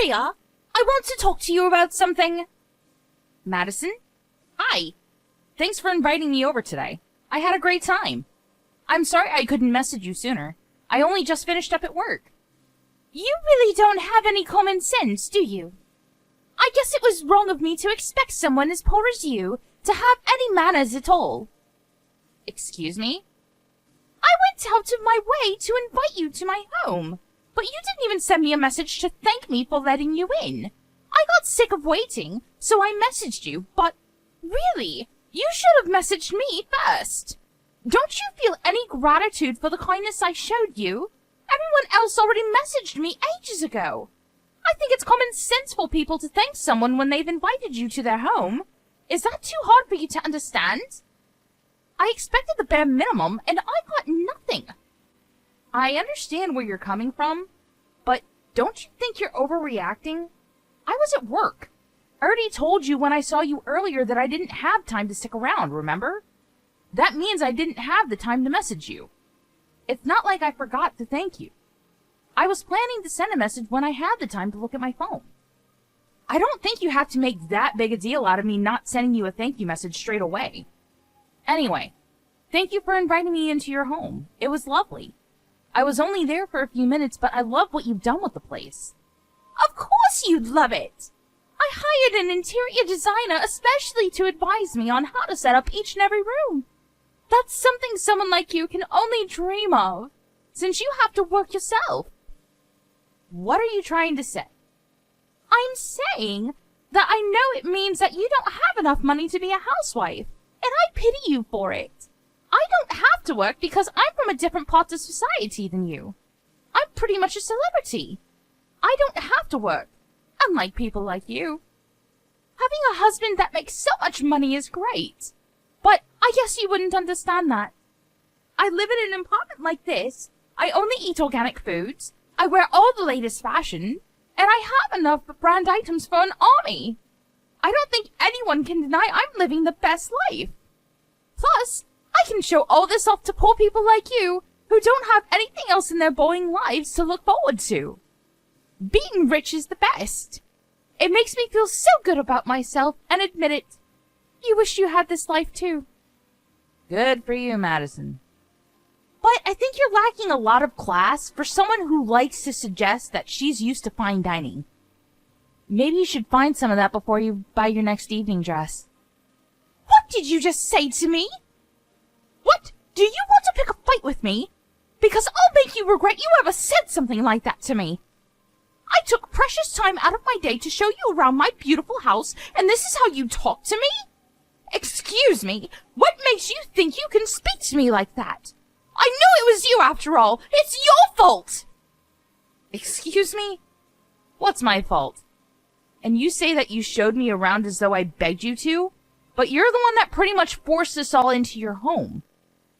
Maria, I want to talk to you about something. Madison? Hi. Thanks for inviting me over today. I had a great time. I'm sorry I couldn't message you sooner. I only just finished up at work. You really don't have any common sense, do you? I guess it was wrong of me to expect someone as poor as you to have any manners at all. Excuse me? I went out of my way to invite you to my home, but you didn't even send me a message to thank me for letting you in. I got sick of waiting, so I messaged you, but really, you should have messaged me first. Don't you feel any gratitude for the kindness I showed you? Everyone else already messaged me ages ago. I think it's common sense for people to thank someone when they've invited you to their home. Is that too hard for you to understand? I expected the bare minimum, and I got nothing. I understand where you're coming from, but don't you think you're overreacting? I was at work. I already told you when I saw you earlier that I didn't have time to stick around, remember? That means I didn't have the time to message you. It's not like I forgot to thank you. I was planning to send a message when I had the time to look at my phone. I don't think you have to make that big a deal out of me not sending you a thank you message straight away. Anyway, thank you for inviting me into your home. It was lovely. I was only there for a few minutes, but I love what you've done with the place. Of course you'd love it! I hired an interior designer especially to advise me on how to set up each and every room. That's something someone like you can only dream of, since you have to work yourself. What are you trying to say? I'm saying that I know it means that you don't have enough money to be a housewife, and I pity you for it. I don't have to work because I'm from a different part of society than you. I'm pretty much a celebrity. I don't have to work, unlike people like you. Having a husband that makes so much money is great, but I guess you wouldn't understand that. I live in an apartment like this. I only eat organic foods. I wear all the latest fashion, and I have enough brand items for an army. I don't think anyone can deny I'm living the best life. Plus, I can show all this off to poor people like you, who don't have anything else in their boring lives to look forward to. Being rich is the best. It makes me feel so good about myself, and admit it. You wish you had this life too. Good for you, Madison. But I think you're lacking a lot of class for someone who likes to suggest that she's used to fine dining. Maybe you should find some of that before you buy your next evening dress. What did you just say to me? What? Do you want to pick a fight with me? Because I'll make you regret you ever said something like that to me. I took precious time out of my day to show you around my beautiful house, and this is how you talk to me? Excuse me, what makes you think you can speak to me like that? I knew it was you after all. It's your fault! Excuse me? What's my fault? And you say that you showed me around as though I begged you to? But you're the one that pretty much forced us all into your home.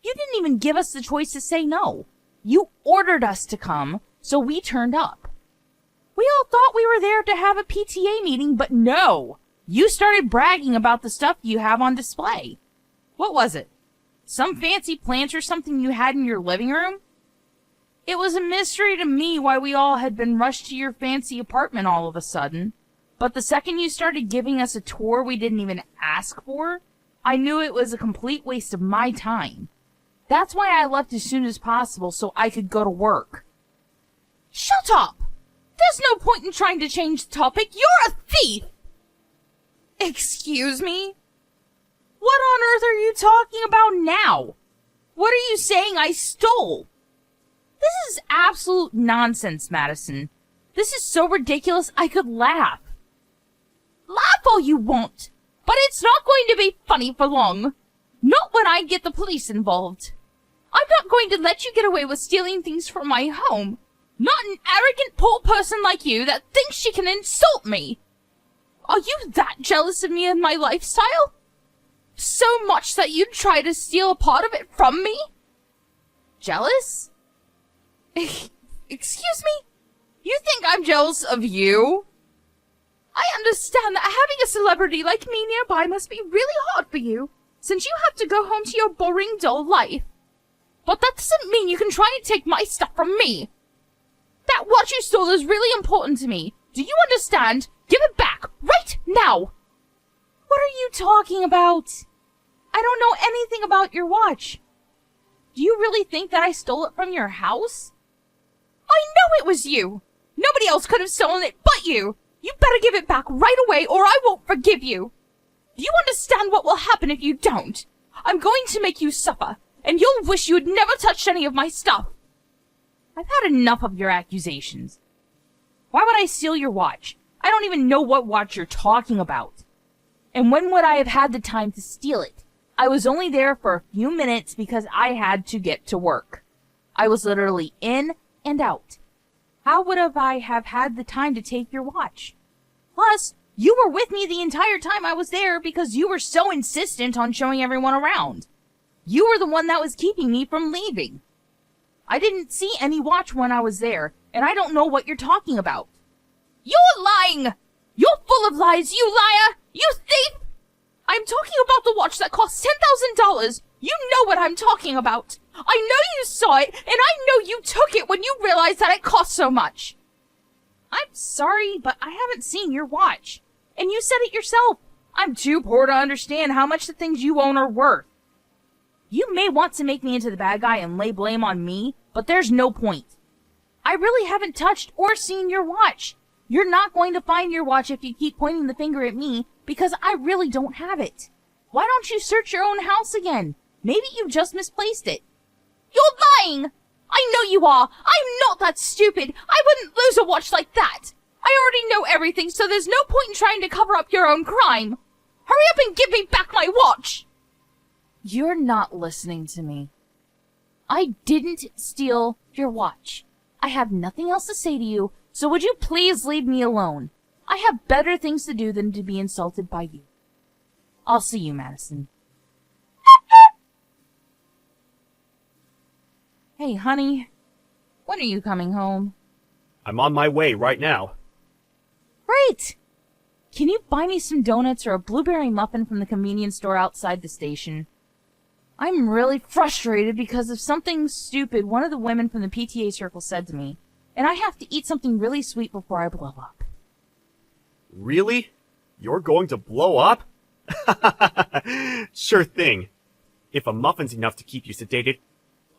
You didn't even give us the choice to say no. You ordered us to come, so we turned up. We all thought we were there to have a PTA meeting, but no! You started bragging about the stuff you have on display. What was it? Some fancy plant or something you had in your living room? It was a mystery to me why we all had been rushed to your fancy apartment all of a sudden. But the second you started giving us a tour we didn't even ask for, I knew it was a complete waste of my time. That's why I left as soon as possible so I could go to work. Shut up! There's no point in trying to change the topic. You're a thief! Excuse me? What on earth are you talking about now? What are you saying I stole? This is absolute nonsense, Madison. This is so ridiculous I could laugh. Laugh all you want, but it's not going to be funny for long. Not when I get the police involved. I'm not going to let you get away with stealing things from my home. Not an arrogant poor person like you that thinks she can insult me. Are you that jealous of me and my lifestyle? So much that you'd try to steal a part of it from me? Jealous? Excuse me? You think I'm jealous of you? I understand that having a celebrity like me nearby must be really hard for you, since you have to go home to your boring, dull life. But that doesn't mean you can try and take my stuff from me. That watch you stole is really important to me, Do you understand? Give it back, right now! What are you talking about? I don't know anything about your watch. Do you really think that I stole it from your house? I know it was you! Nobody else could have stolen it but you! You better give it back right away or I won't forgive you! Do you understand what will happen if you don't? I'm going to make you suffer, and you'll wish you had never touched any of my stuff. I've had enough of your accusations. Why would I steal your watch? I don't even know what watch you're talking about. And when would I have had the time to steal it? I was only there for a few minutes because I had to get to work. I was literally in and out. How would I have had the time to take your watch? Plus, you were with me the entire time I was there because you were so insistent on showing everyone around. You were the one that was keeping me from leaving. I didn't see any watch when I was there, and I don't know what you're talking about. You're lying! You're full of lies, you liar! You thief! I'm talking about the watch that cost $10,000. You know what I'm talking about. I know you saw it, and I know you took it when you realized that it cost so much. I'm sorry, but I haven't seen your watch. And you said it yourself. I'm too poor to understand how much the things you own are worth. You may want to make me into the bad guy and lay blame on me, but there's no point. I really haven't touched or seen your watch. You're not going to find your watch if you keep pointing the finger at me, because I really don't have it. Why don't you search your own house again? Maybe you just misplaced it. You're lying! I know you are! I'm not that stupid! I wouldn't lose a watch like that! I already know everything, so there's no point in trying to cover up your own crime! Hurry up and give me back my watch! You're not listening to me. I didn't steal your watch. I have nothing else to say to you, so would you please leave me alone? I have better things to do than to be insulted by you. I'll see you, Madison. Hey, honey. When are you coming home? I'm on my way right now. Great! Can you buy me some donuts or a blueberry muffin from the convenience store outside the station? I'm really frustrated because of something stupid one of the women from the PTA circle said to me, and I have to eat something really sweet before I blow up. Really? You're going to blow up? Sure thing. If a muffin's enough to keep you sedated.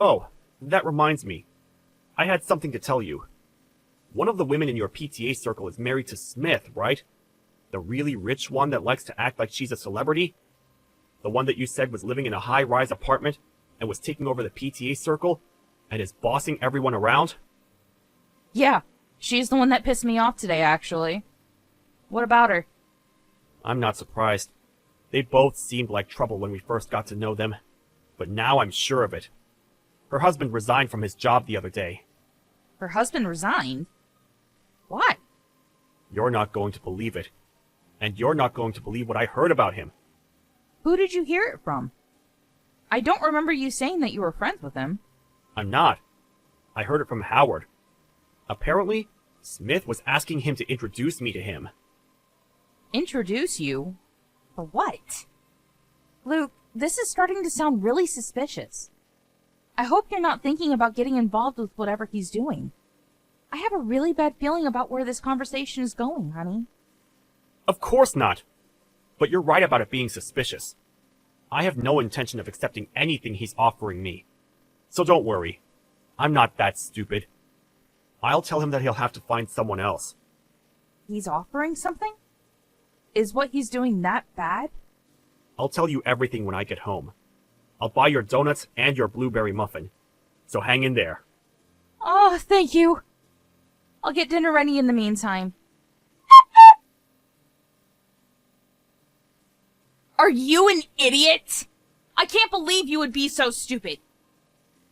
Oh, that reminds me. I had something to tell you. One of the women in your PTA circle is married to Smith, right? The really rich one that likes to act like she's a celebrity? The one that you said was living in a high-rise apartment and was taking over the PTA circle and is bossing everyone around? Yeah, she's the one that pissed me off today, actually. What about her? I'm not surprised. They both seemed like trouble when we first got to know them, but now I'm sure of it. Her husband resigned from his job the other day. Her husband resigned? Why? You're not going to believe it. And you're not going to believe what I heard about him. Who did you hear it from? I don't remember you saying that you were friends with him. I'm not. I heard it from Howard. Apparently, Smith was asking him to introduce me to him. Introduce you? For what? Luke, this is starting to sound really suspicious. I hope you're not thinking about getting involved with whatever he's doing. I have a really bad feeling about where this conversation is going, honey. Of course not. But you're right about it being suspicious. I have no intention of accepting anything he's offering me. So don't worry. I'm not that stupid. I'll tell him that he'll have to find someone else. He's offering something? Is what he's doing that bad? I'll tell you everything when I get home. I'll buy your donuts and your blueberry muffin. So hang in there. Oh, thank you. I'll get dinner ready in the meantime. Are you an idiot? I can't believe you would be so stupid.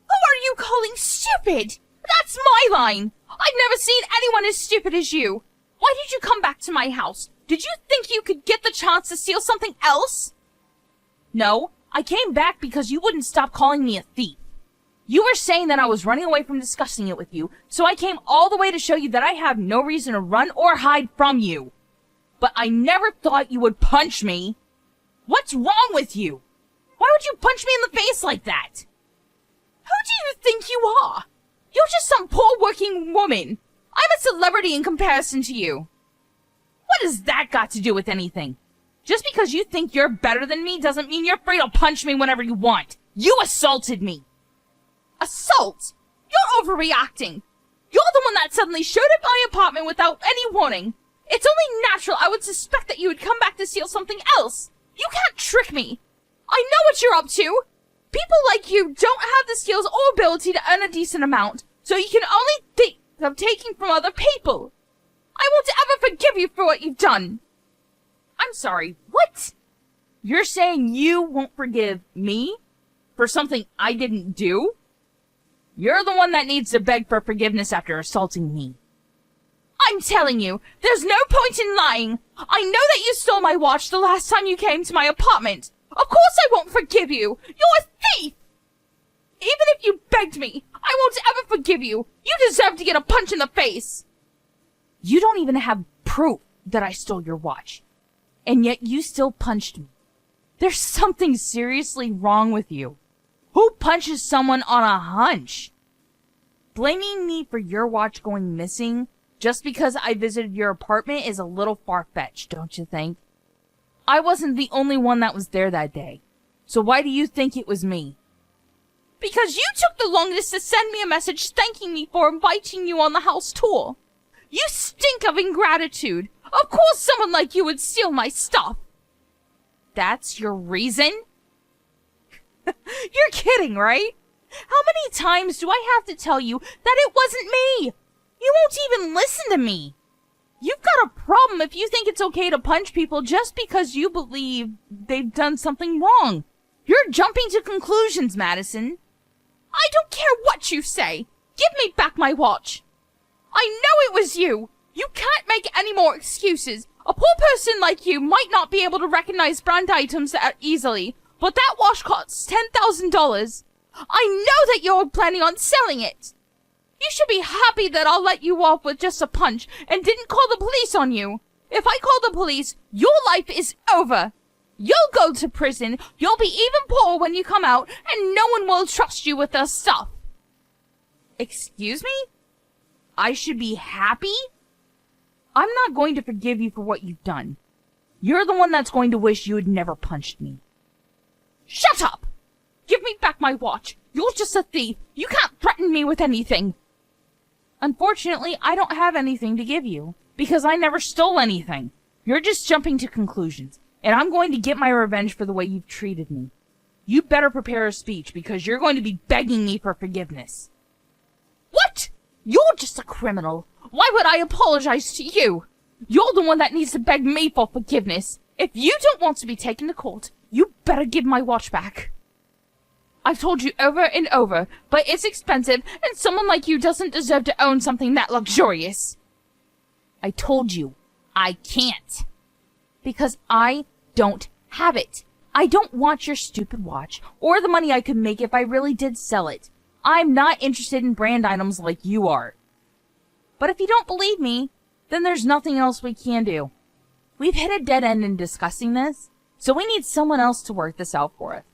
Who are you calling stupid? That's my line. I've never seen anyone as stupid as you. Why did you come back to my house? Did you think you could get the chance to steal something else? No, I came back because you wouldn't stop calling me a thief. You were saying that I was running away from discussing it with you, so I came all the way to show you that I have no reason to run or hide from you. But I never thought you would punch me. What's wrong with you? Why would you punch me in the face like that? Who do you think you are? You're just some poor working woman. I'm a celebrity in comparison to you. What has that got to do with anything? Just because you think you're better than me doesn't mean you're free to punch me whenever you want. You assaulted me. Assault? You're overreacting. You're the one that suddenly showed up at my apartment without any warning. It's only natural I would suspect that you would come back to steal something else. You can't trick me. I know what you're up to. People like you don't have the skills or ability to earn a decent amount, so you can only think of taking from other people. I won't ever forgive you for what you've done. I'm sorry, what? You're saying you won't forgive me for something I didn't do? You're the one that needs to beg for forgiveness after assaulting me. I'm telling you, there's no point in lying. I know that you stole my watch the last time you came to my apartment. Of course I won't forgive you. You're a thief. Even if you begged me, I won't ever forgive you. You deserve to get a punch in the face. You don't even have proof that I stole your watch. And yet you still punched me. There's something seriously wrong with you. Who punches someone on a hunch? Blaming me for your watch going missing just because I visited your apartment is a little far-fetched, don't you think? I wasn't the only one that was there that day. So why do you think it was me? Because you took the longest to send me a message thanking me for inviting you on the house tour. You stink of ingratitude. Of course someone like you would steal my stuff. That's your reason? You're kidding, right? How many times do I have to tell you that it wasn't me? You won't even listen to me. You've got a problem if you think it's okay to punch people just because you believe they've done something wrong. You're jumping to conclusions, Madison. I don't care what you say. Give me back my watch. I know it was you. You can't make any more excuses. A poor person like you might not be able to recognize brand items that easily, but that watch costs $10,000. I know that you're planning on selling it. You should be happy that I'll let you off with just a punch and didn't call the police on you. If I call the police, your life is over. You'll go to prison, you'll be even poorer when you come out, and no one will trust you with their stuff. Excuse me? I should be happy? I'm not going to forgive you for what you've done. You're the one that's going to wish you had never punched me. Shut up! Give me back my watch. You're just a thief. You can't threaten me with anything. Unfortunately, I don't have anything to give you, because I never stole anything. You're just jumping to conclusions, and I'm going to get my revenge for the way you've treated me. You better prepare a speech, because you're going to be begging me for forgiveness. What? You're just a criminal. Why would I apologize to you? You're the one that needs to beg me for forgiveness. If you don't want to be taken to court, you better give my watch back. I've told you over and over, but it's expensive, and someone like you doesn't deserve to own something that luxurious. I told you, I can't. Because I don't have it. I don't want your stupid watch, or the money I could make if I really did sell it. I'm not interested in brand items like you are. But if you don't believe me, then there's nothing else we can do. We've hit a dead end in discussing this, so we need someone else to work this out for us.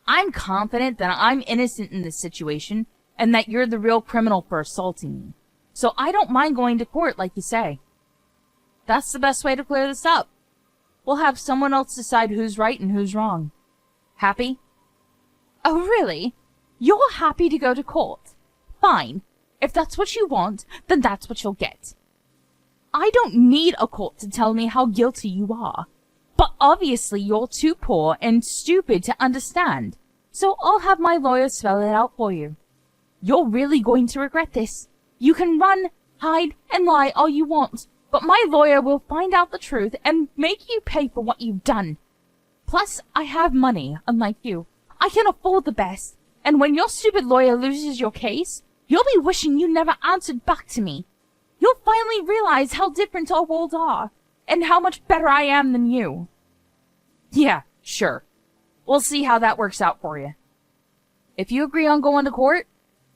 I'm confident that I'm innocent in this situation, and that you're the real criminal for assaulting me. So I don't mind going to court, like you say. That's the best way to clear this up. We'll have someone else decide who's right and who's wrong. Happy? Oh, really? You're happy to go to court? Fine. If that's what you want, then that's what you'll get. I don't need a court to tell me how guilty you are. But obviously you're too poor and stupid to understand. So I'll have my lawyer spell it out for you. You're really going to regret this. You can run, hide, and lie all you want, but my lawyer will find out the truth and make you pay for what you've done. Plus, I have money, unlike you. I can afford the best, and when your stupid lawyer loses your case, you'll be wishing you never answered back to me. You'll finally realize how different our worlds are, and how much better I am than you. Yeah, sure. We'll see how that works out for you. If you agree on going to court,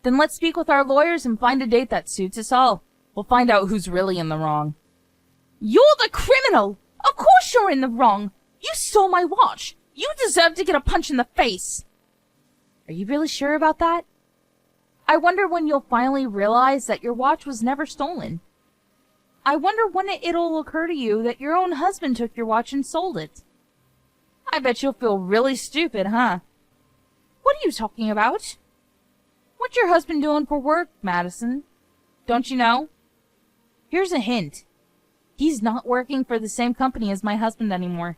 then let's speak with our lawyers and find a date that suits us all. We'll find out who's really in the wrong. You're the criminal! Of course you're in the wrong! You stole my watch! You deserve to get a punch in the face! Are you really sure about that? I wonder when you'll finally realize that your watch was never stolen. I wonder when it'll occur to you that your own husband took your watch and sold it. I bet you'll feel really stupid, huh? What are you talking about? What's your husband doing for work, Madison? Don't you know? Here's a hint. He's not working for the same company as my husband anymore.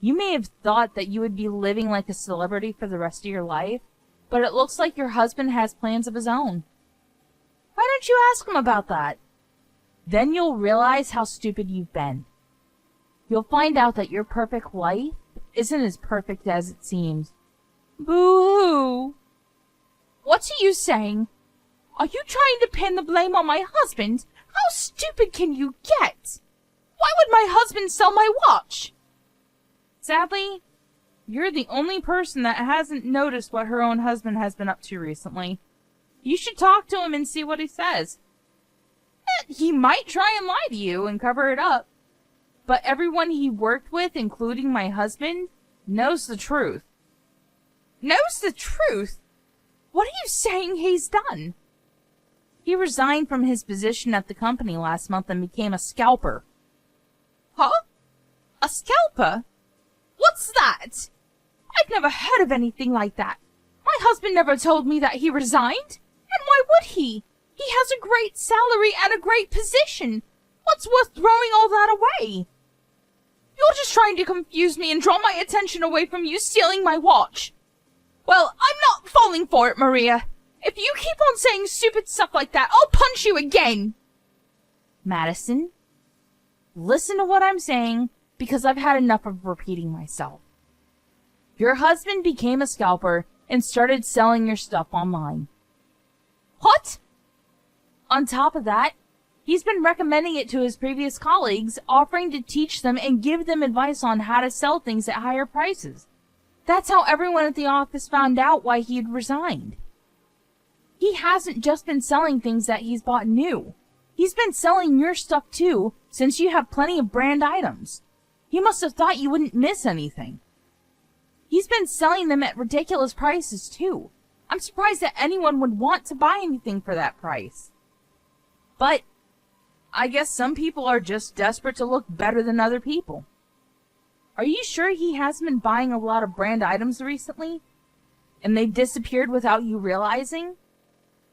You may have thought that you would be living like a celebrity for the rest of your life, but it looks like your husband has plans of his own. Why don't you ask him about that? Then you'll realize how stupid you've been. You'll find out that your perfect life isn't as perfect as it seems. Boo-hoo! What's you saying? Are you trying to pin the blame on my husband? How stupid can you get? Why would my husband sell my watch? Sadly, you're the only person that hasn't noticed what her own husband has been up to recently. You should talk to him and see what he says. He might try and lie to you and cover it up. But everyone he worked with, including my husband, knows the truth. Knows the truth? What are you saying he's done? He resigned from his position at the company last month and became a scalper. Huh? A scalper? What's that? I've never heard of anything like that. My husband never told me that he resigned. And why would he? He has a great salary and a great position. What's worth throwing all that away? You're just trying to confuse me and draw my attention away from you stealing my watch. Well, I'm not falling for it, Maria. If you keep on saying stupid stuff like that, I'll punch you again. Madison, listen to what I'm saying, because I've had enough of repeating myself. Your husband became a scalper and started selling your stuff online. What? On top of that, he's been recommending it to his previous colleagues, offering to teach them and give them advice on how to sell things at higher prices. That's how everyone at the office found out why he'd resigned. He hasn't just been selling things that he's bought new. He's been selling your stuff too, since you have plenty of brand items. He must have thought you wouldn't miss anything. He's been selling them at ridiculous prices too. I'm surprised that anyone would want to buy anything for that price. But I guess some people are just desperate to look better than other people. Are you sure he hasn't been buying a lot of brand items recently? And they've disappeared without you realizing?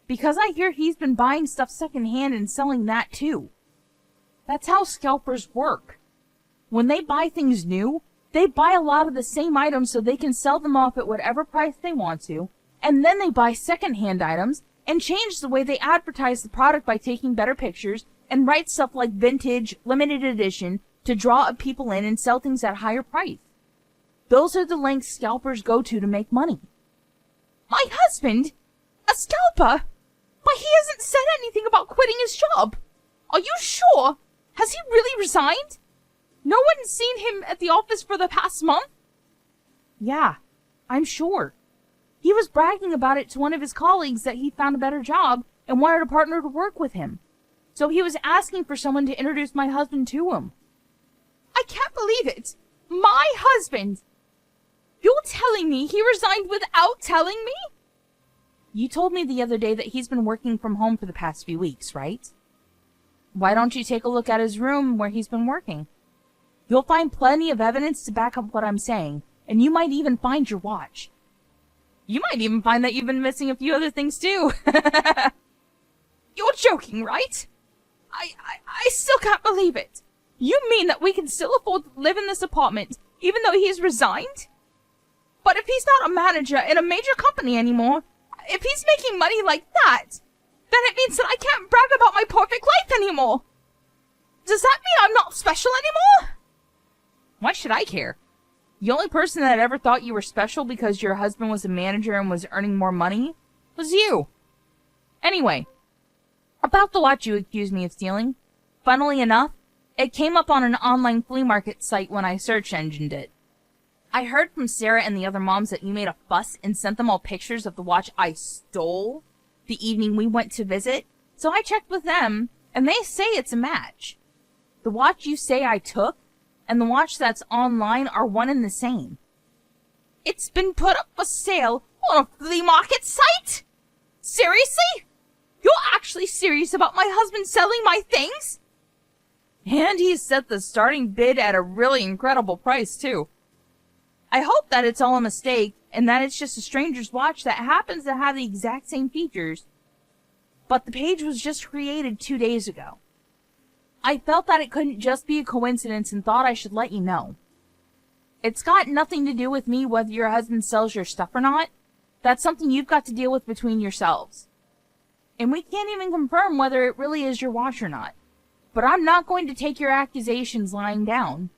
Because I hear he's been buying stuff secondhand and selling that too. That's how scalpers work. When they buy things new, they buy a lot of the same items so they can sell them off at whatever price they want to, and then they buy secondhand items and change the way they advertise the product by taking better pictures and write stuff like vintage, limited edition, to draw people in and sell things at a higher price. Those are the lengths scalpers go to make money. My husband? A scalper? But he hasn't said anything about quitting his job. Are you sure? Has he really resigned? No one's seen him at the office for the past month? Yeah, I'm sure. He was bragging about it to one of his colleagues that he found a better job and wanted a partner to work with him. So he was asking for someone to introduce my husband to him. I can't believe it. My husband! You're telling me he resigned without telling me? You told me the other day that he's been working from home for the past few weeks, right? Why don't you take a look at his room where he's been working? You'll find plenty of evidence to back up what I'm saying, and you might even find your watch. You might even find that you've been missing a few other things too. You're joking, right? I still can't believe it. You mean that we can still afford to live in this apartment, even though he's resigned? But if he's not a manager in a major company anymore, if he's making money like that, then it means that I can't brag about my perfect life anymore. Does that mean I'm not special anymore? Why should I care? The only person that ever thought you were special because your husband was a manager and was earning more money was you. Anyway, about the watch you accused me of stealing, funnily enough, it came up on an online flea market site when I search engined it. I heard from Sarah and the other moms that you made a fuss and sent them all pictures of the watch I stole the evening we went to visit, so I checked with them, and they say it's a match. The watch you say I took and the watch that's online are one and the same. It's been put up for sale on a flea market site? Seriously? You're actually serious about my husband selling my things? And he set the starting bid at a really incredible price, too. I hope that it's all a mistake, and that it's just a stranger's watch that happens to have the exact same features. But the page was just created 2 days ago. I felt that it couldn't just be a coincidence and thought I should let you know. It's got nothing to do with me whether your husband sells your stuff or not. That's something you've got to deal with between yourselves. And we can't even confirm whether it really is your watch or not. But I'm not going to take your accusations lying down.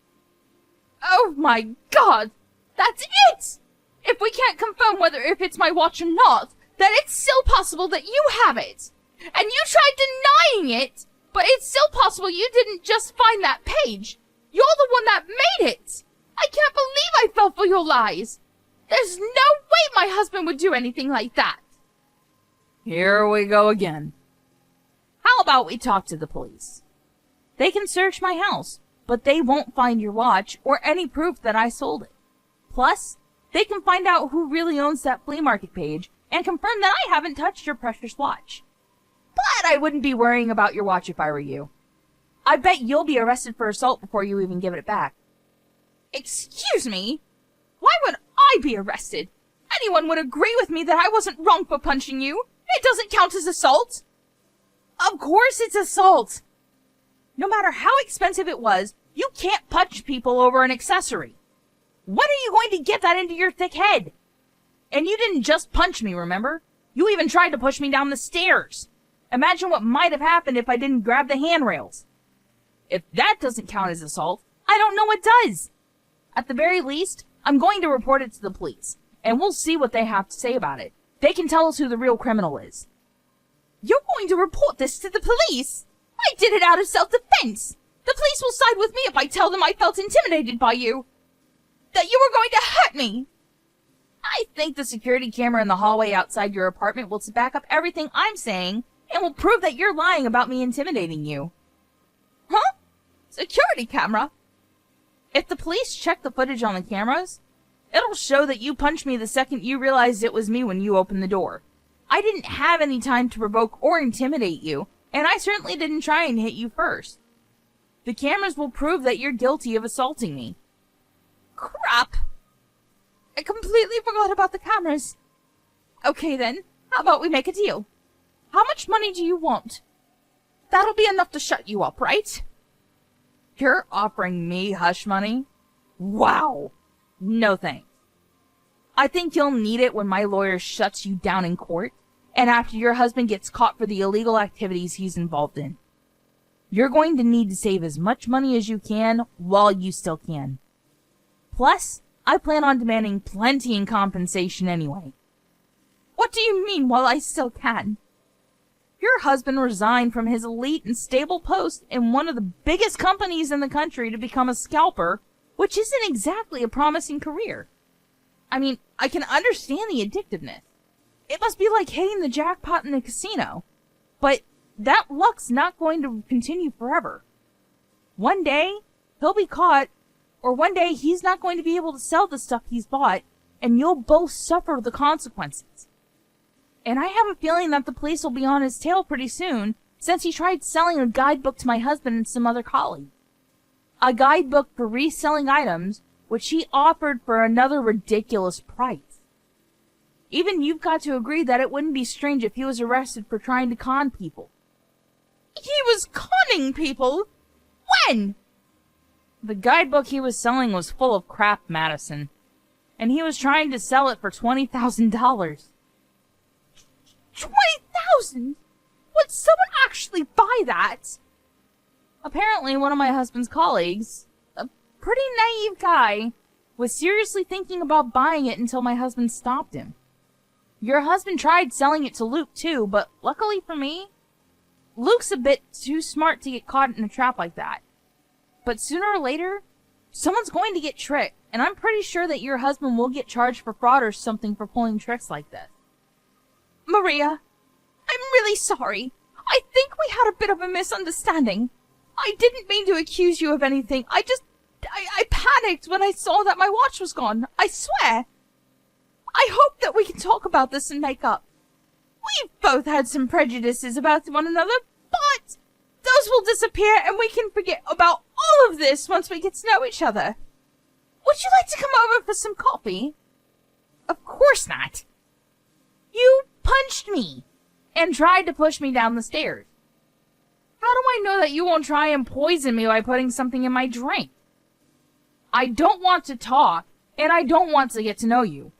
Oh my God! That's it! If we can't confirm whether if it's my watch or not, then it's still possible that you have it. And you tried denying it, but it's still possible you didn't just find that page. You're the one that made it. I can't believe I fell for your lies. There's no way my husband would do anything like that. Here we go again. How about we talk to the police? They can search my house, but they won't find your watch or any proof that I sold it. Plus, they can find out who really owns that flea market page and confirm that I haven't touched your precious watch. But I wouldn't be worrying about your watch if I were you. I bet you'll be arrested for assault before you even give it back. Excuse me? Why would I be arrested? Anyone would agree with me that I wasn't wrong for punching you. It doesn't count as assault. Of course it's assault. No matter how expensive it was, you can't punch people over an accessory. When are you going to get that into your thick head? And you didn't just punch me, remember? You even tried to push me down the stairs. Imagine what might have happened if I didn't grab the handrails. If that doesn't count as assault, I don't know what does. At the very least, I'm going to report it to the police, and we'll see what they have to say about it. They can tell us who the real criminal is. You're going to report this to the police? I did it out of self-defense. The police will side with me if I tell them I felt intimidated by you. That you were going to hurt me. I think the security camera in the hallway outside your apartment will back up everything I'm saying and will prove that you're lying about me intimidating you. Huh? Security camera? If the police check the footage on the cameras, it'll show that you punched me the second you realized it was me when you opened the door. I didn't have any time to provoke or intimidate you, and I certainly didn't try and hit you first. The cameras will prove that you're guilty of assaulting me. Crap! I completely forgot about the cameras. Okay then, how about we make a deal? How much money do you want? That'll be enough to shut you up, right? You're offering me hush money? Wow! No thanks. I think you'll need it when my lawyer shuts you down in court, and after your husband gets caught for the illegal activities he's involved in. You're going to need to save as much money as you can while you still can. Plus, I plan on demanding plenty in compensation anyway. What do you mean while I still can? Your husband resigned from his elite and stable post in one of the biggest companies in the country to become a scalper, which isn't exactly a promising career. I mean, I can understand the addictiveness. It must be like hitting the jackpot in a casino. But that luck's not going to continue forever. One day, he'll be caught, or one day he's not going to be able to sell the stuff he's bought, and you'll both suffer the consequences. And I have a feeling that the police will be on his tail pretty soon, since he tried selling a guidebook to my husband and some other colleagues. A guidebook for reselling items, which he offered for another ridiculous price. Even you've got to agree that it wouldn't be strange if he was arrested for trying to con people. He was conning people? When? The guidebook he was selling was full of crap, Madison. And he was trying to sell it for $20,000. 20,000? Would someone actually buy that? Apparently, one of my husband's colleagues, a pretty naive guy, was seriously thinking about buying it until my husband stopped him. Your husband tried selling it to Luke too, but luckily for me, Luke's a bit too smart to get caught in a trap like that. But sooner or later, someone's going to get tricked, and I'm pretty sure that your husband will get charged for fraud or something for pulling tricks like this. Maria, I'm really sorry. I think we had a bit of a misunderstanding. I didn't mean to accuse you of anything. I panicked when I saw that my watch was gone. I swear. I hope that we can talk about this and make up. We've both had some prejudices about one another, but those will disappear and we can forget about all of this once we get to know each other. Would you like to come over for some coffee? Of course not. You punched me and tried to push me down the stairs. How do I know that you won't try and poison me by putting something in my drink? I don't want to talk, and I don't want to get to know you.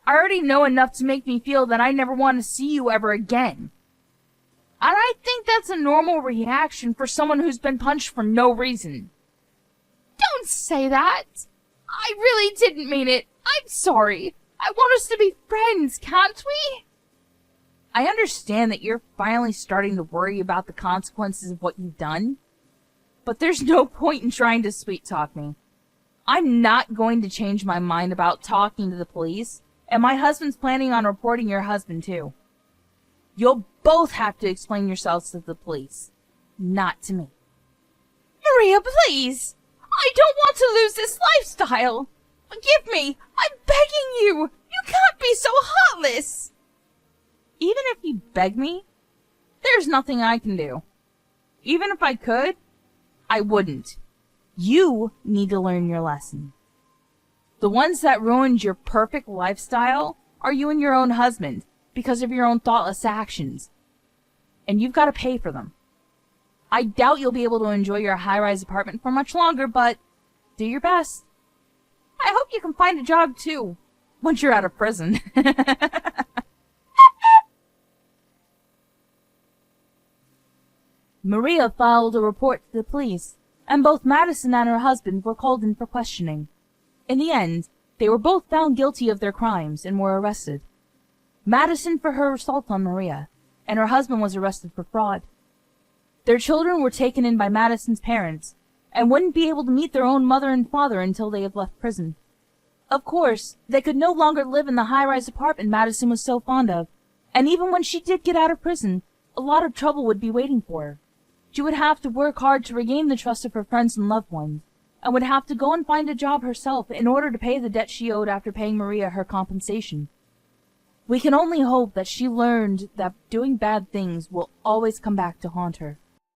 I already know enough to make me feel that I never want to see you ever again. And I think that's a normal reaction for someone who's been punched for no reason. Don't say that. I really didn't mean it. I'm sorry. I want us to be friends, can't we? I understand that you're finally starting to worry about the consequences of what you've done, but there's no point in trying to sweet-talk me. I'm not going to change my mind about talking to the police, and my husband's planning on reporting your husband too. You'll both have to explain yourselves to the police, not to me. Maria, please! I don't want to lose this lifestyle! Forgive me! I'm begging you! You can't be so heartless! Even if you beg me, there's nothing I can do. Even if I could, I wouldn't. You need to learn your lesson. The ones that ruined your perfect lifestyle are you and your own husband because of your own thoughtless actions. And you've got to pay for them. I doubt you'll be able to enjoy your high-rise apartment for much longer, but do your best. I hope you can find a job, too, once you're out of prison. Maria filed a report to the police, and both Madison and her husband were called in for questioning. In the end, they were both found guilty of their crimes and were arrested. Madison for her assault on Maria, and her husband was arrested for fraud. Their children were taken in by Madison's parents, and wouldn't be able to meet their own mother and father until they had left prison. Of course, they could no longer live in the high-rise apartment Madison was so fond of, and even when she did get out of prison, a lot of trouble would be waiting for her. She would have to work hard to regain the trust of her friends and loved ones, and would have to go and find a job herself in order to pay the debt she owed after paying Maria her compensation. We can only hope that she learned that doing bad things will always come back to haunt her.